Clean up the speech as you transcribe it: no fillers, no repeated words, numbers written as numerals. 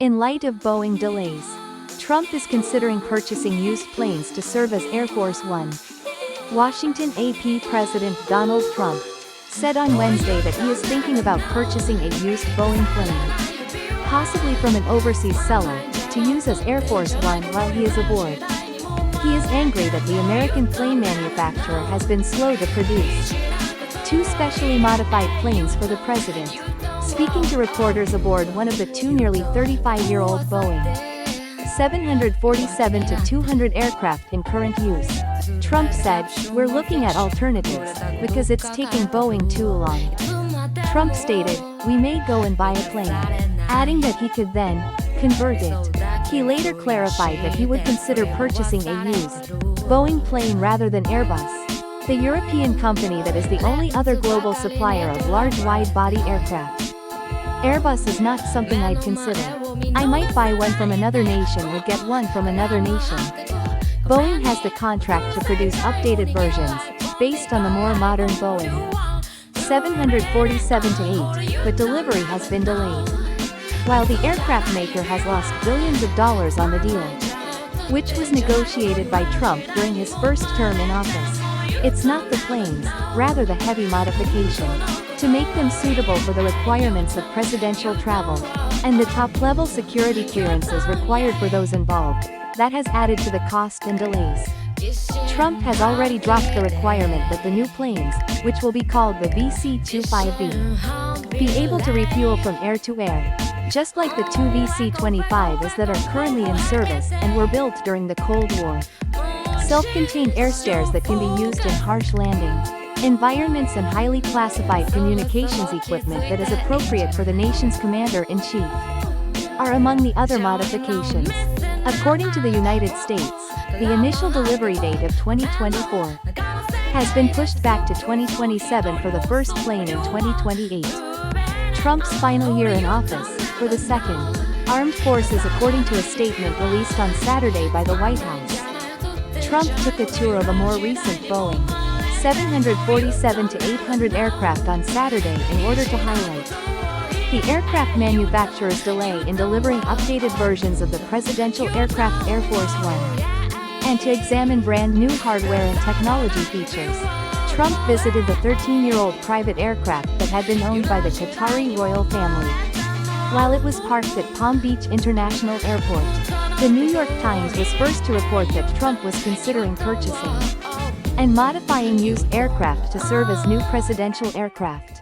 In light of Boeing delays, Trump is considering purchasing used planes to serve as Air Force One. Washington AP President Donald Trump said on Wednesday that he is thinking about purchasing a used Boeing plane, possibly from an overseas seller, to use as Air Force One while he is aboard. He is angry that the American plane manufacturer has been slow to produce two specially modified planes for the president. Speaking to reporters aboard one of the two nearly 35-year-old Boeing 747-200 aircraft in current use, Trump said, "We're looking at alternatives, because it's taking Boeing too long." Trump stated, "We may go and buy a plane," adding that he could then convert it. He later clarified that he would consider purchasing a used Boeing plane rather than Airbus, the European company that is the only other global supplier of large wide-body aircraft. "Airbus is not something I'd consider. I might buy one from another nation or get one from another nation." Boeing has the contract to produce updated versions, based on the more modern Boeing 747-8, but delivery has been delayed. While the aircraft maker has lost billions of dollars on the deal, which was negotiated by Trump during his first term in office, it's not the planes, rather the heavy modification, to make them suitable for the requirements of presidential travel, and the top-level security clearances required for those involved, that has added to the cost and delays. Trump has already dropped the requirement that the new planes, which will be called the VC-25B, be able to refuel from air to air, just like the two VC-25s that are currently in service and were built during the Cold War. Self-contained air stairs that can be used in harsh landing environments and highly classified communications equipment that is appropriate for the nation's commander-in-chief are among the other modifications. According to the United States, the initial delivery date of 2024 has been pushed back to 2027 for the first plane in 2028. Trump's final year in office, for the second armed forces, according to a statement released on Saturday by the White House. Trump took a tour of a more recent Boeing 747-800 aircraft on Saturday in order to highlight the aircraft manufacturer's delay in delivering updated versions of the presidential aircraft Air Force One, and to examine brand new hardware and technology features. Trump visited the 13-year-old private aircraft that had been owned by the Qatari royal family while it was parked at Palm Beach International Airport. The New York Times was first to report that Trump was considering purchasing and modifying used aircraft to serve as new presidential aircraft.